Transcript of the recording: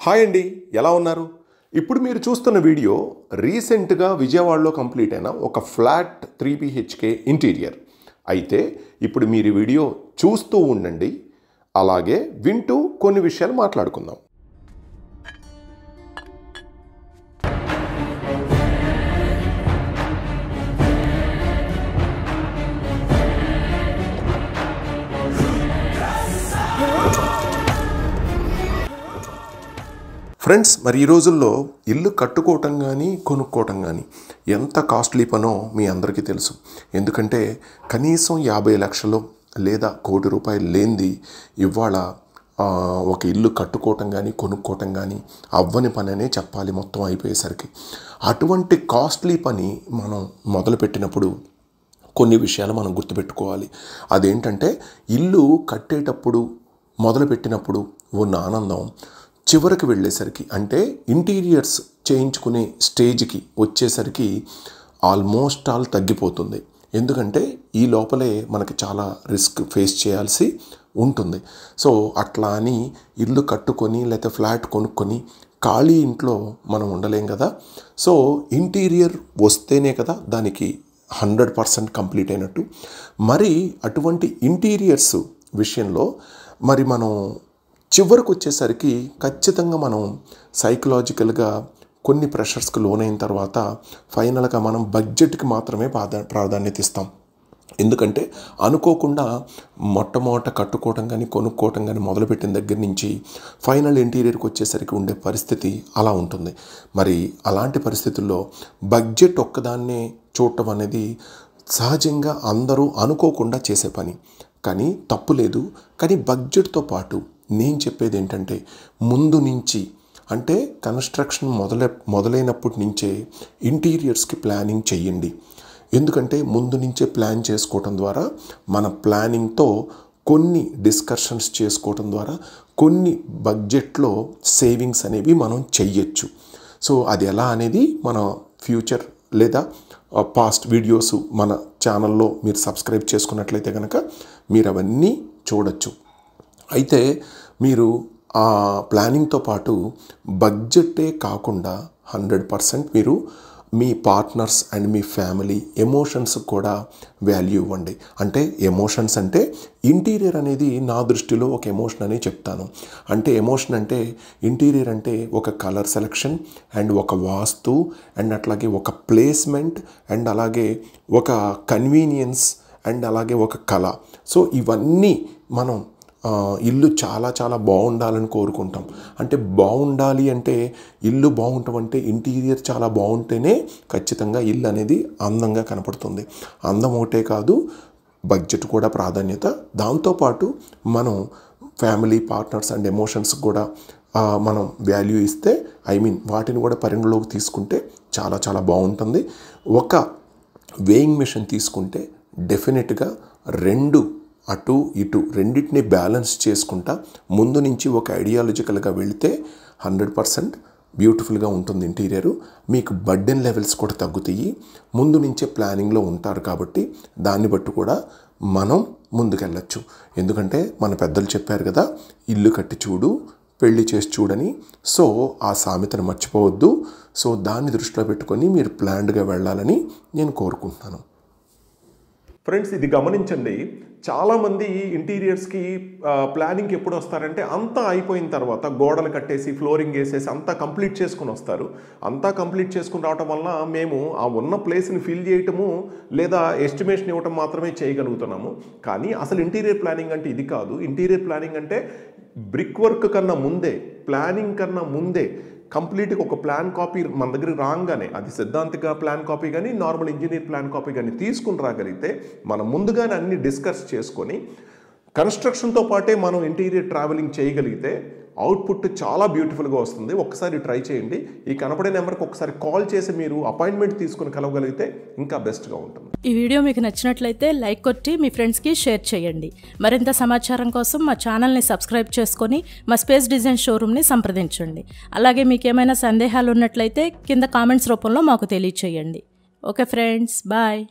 Hi అండి, ఎలా ఉన్నారు? ఇప్పుడు మీరు చూస్తున్న వీడియో రీసెంట్గా విజయవాడలో కంప్లీట్ అయిన ఒక ఫ్లాట్ 3 BHK ఇంటీరియర్. అయితే ఇప్పుడు మీరు వీడియో చూస్తూ ఉండండి, అలాగే వింటూ కొన్ని విషయాలు మాట్లాడుకుందాం. ఫ్రెండ్స్, మరి ఈ రోజుల్లో ఇల్లు కట్టుకోవటం కానీ కొనుక్కోవటం కానీ ఎంత కాస్ట్లీ పనో మీ అందరికీ తెలుసు. ఎందుకంటే కనీసం 50 లక్షలు లేదా ₹1,00,00,000 లేనిది ఇవాళ ఒక ఇల్లు కట్టుకోవటం కానీ కొనుక్కోవటం కానీ అవ్వని పని అనే చెప్పాలి మొత్తం అయిపోయేసరికి. అటువంటి కాస్ట్లీ పని మనం మొదలుపెట్టినప్పుడు కొన్ని విషయాలు మనం గుర్తుపెట్టుకోవాలి. అదేంటంటే ఇల్లు కట్టేటప్పుడు మొదలుపెట్టినప్పుడు ఉన్న ఆనందం చివరికి వెళ్ళేసరికి, అంటే ఇంటీరియర్స్ చేయించుకునే స్టేజ్కి వచ్చేసరికి ఆల్మోస్ట్ ఆల్ తగ్గిపోతుంది. ఎందుకంటే ఈ లోపలే మనకి చాలా రిస్క్ ఫేస్ చేయాల్సి ఉంటుంది. సో అట్లా అని ఇల్లు కట్టుకొని లేకపోతే ఫ్లాట్ కొనుక్కొని ఖాళీ ఇంట్లో మనం ఉండలేం కదా. సో ఇంటీరియర్ వస్తేనే కదా దానికి 100% కంప్లీట్ అయినట్టు. మరి అటువంటి ఇంటీరియర్స్ విషయంలో మరి మనం చివరికి వచ్చేసరికి ఖచ్చితంగా మనం సైకలాజికల్గా కొన్ని ప్రెషర్స్కి లోనైన తర్వాత ఫైనల్గా మనం బడ్జెట్కి మాత్రమే ప్రాధాన్యత ఇస్తాం. ఎందుకంటే అనుకోకుండా మొట్టమొదట కట్టుకోవటం కానీ కొనుక్కోవటం కానీ మొదలుపెట్టిన దగ్గర నుంచి ఫైనల్ ఇంటీరియర్కి వచ్చేసరికి ఉండే పరిస్థితి అలా ఉంటుంది. మరి అలాంటి పరిస్థితుల్లో బడ్జెట్ ఒక్కదాన్నే చూడటం అనేది సహజంగా అందరూ అనుకోకుండా చేసే పని. కానీ తప్పు లేదు. కానీ బడ్జెట్తో పాటు నేను చెప్పేది ఏంటంటే ముందు నుంచి, అంటే కన్స్ట్రక్షన్ మొదలైనప్పటి నుంచే ఇంటీరియర్స్కి ప్లానింగ్ చెయ్యండి. ఎందుకంటే ముందు నుంచే ప్లాన్ చేసుకోవటం ద్వారా మన ప్లానింగ్తో కొన్ని డిస్కషన్స్ చేసుకోవటం ద్వారా కొన్ని బడ్జెట్లో సేవింగ్స్ అనేవి మనం చెయ్యొచ్చు. సో అది ఎలా అనేది మన ఫ్యూచర్ లేదా పాస్ట్ వీడియోస్ మన ఛానల్లో మీరు సబ్స్క్రైబ్ చేసుకున్నట్లయితే కనుక మీరు అవన్నీ చూడొచ్చు. అయితే మీరు ఆ ప్లానింగ్తో పాటు బడ్జెటే కాకుండా 100% మీరు మీ పార్ట్నర్స్ అండ్ మీ ఫ్యామిలీ ఎమోషన్స్ కూడా వాల్యూ ఇవ్వండి. అంటే ఎమోషన్స్ అంటే ఇంటీరియర్ అనేది నా దృష్టిలో ఒక ఎమోషన్ అని చెప్తాను. అంటే ఎమోషన్ అంటే ఇంటీరియర్ అంటే ఒక కలర్ సెలెక్షన్ అండ్ ఒక వాస్తు అండ్ అట్లాగే ఒక ప్లేస్మెంట్ అండ్ అలాగే ఒక కన్వీనియన్స్ అండ్ అలాగే ఒక కళ. సో ఇవన్నీ మనం ఇల్లు చాలా చాలా బాగుండాలని కోరుకుంటాం. అంటే బాగుండాలి అంటే ఇల్లు బాగుంటాం అంటే ఇంటీరియర్ చాలా బాగుంటేనే ఖచ్చితంగా ఇల్లు అనేది అందంగా కనపడుతుంది. అందం ఒకటే కాదు, బడ్జెట్ కూడా ప్రాధాన్యత. దాంతోపాటు మనం ఫ్యామిలీ పార్ట్నర్స్ అండ్ ఎమోషన్స్ కూడా మనం వాల్యూ ఇస్తే వాటిని కూడా పరిగణలోకి తీసుకుంటే చాలా చాలా బాగుంటుంది. ఒక వేయింగ్ మెషిన్ తీసుకుంటే డెఫినెట్గా రెండు అటు ఇటు రెండింటిని బ్యాలెన్స్ చేసుకుంటా ముందు నుంచి ఒక ఐడియాలజికల్గా వెళితే 100% బ్యూటిఫుల్గా ఉంటుంది ఇంటీరియరు. మీకు బర్డెన్ లెవెల్స్ కూడా తగ్గుతాయి. ముందు నుంచే ప్లానింగ్లో ఉంటారు కాబట్టి దాన్ని బట్టి కూడా మనం ముందుకెళ్ళచ్చు. ఎందుకంటే మన పెద్దలు చెప్పారు కదా, ఇల్లు కట్టి చూడు పెళ్లి చేసి చూడని. సో ఆ సామెతను మర్చిపోవద్దు. సో దాన్ని దృష్టిలో పెట్టుకొని మీరు ప్లాన్డ్గా వెళ్ళాలని నేను కోరుకుంటున్నాను. ఫ్రెండ్స్, ఇది గమనించండి. చాలామంది ఇంటీరియర్స్కి ప్లానింగ్కి ఎప్పుడు వస్తారంటే అంతా అయిపోయిన తర్వాత గోడలు కట్టేసి ఫ్లోరింగ్ వేసేసి అంతా కంప్లీట్ చేసుకుని వస్తారు. అంతా కంప్లీట్ చేసుకుని రావటం వల్ల మేము ఆ ఉన్న ప్లేస్ని ఫిల్ చేయటము లేదా ఎస్టిమేషన్ ఇవ్వటం మాత్రమే చేయగలుగుతున్నాము. కానీ అసలు ఇంటీరియర్ ప్లానింగ్ అంటే ఇది కాదు. ఇంటీరియర్ ప్లానింగ్ అంటే బ్రిక్ వర్క్ కన్నా ముందే, ప్లానింగ్ కన్నా ముందే కంప్లీట్గా ఒక ప్లాన్ కాపీ మన దగ్గర రాగానే, అది సిద్ధాంతిక ప్లాన్ కాపీ కానీ నార్మల్ ఇంజనీర్ ప్లాన్ కాపీ కానీ తీసుకుని రాగలిగితే మనం ముందుగానే అన్ని డిస్కస్ చేసుకొని కన్స్ట్రక్షన్తో పాటే మనం ఇంటీరియర్ ట్రావెలింగ్ చేయగలిగితే అవుట్పుట్ చాలా బ్యూటిఫుల్గా వస్తుంది. ఒక్కసారి ట్రై చేయండి. ఈ కనపడే నెంబర్కి ఒకసారి కాల్ చేసి మీరు అపాయింట్మెంట్ తీసుకుని కలవగలిగితే ఇంకా బెస్ట్గా ఉంటుంది. ఈ వీడియో మీకు నచ్చినట్లయితే లైక్ కొట్టి మీ ఫ్రెండ్స్కి షేర్ చేయండి. మరింత సమాచారం కోసం మా ఛానల్ని సబ్స్క్రైబ్ చేసుకొని మా స్పేస్ డిజైన్ షోరూమ్ని సంప్రదించండి. అలాగే మీకు ఏమైనా సందేహాలు ఉన్నట్లయితే కింద కామెంట్స్ రూపంలో మాకు తెలియచేయండి. Okay friends, bye.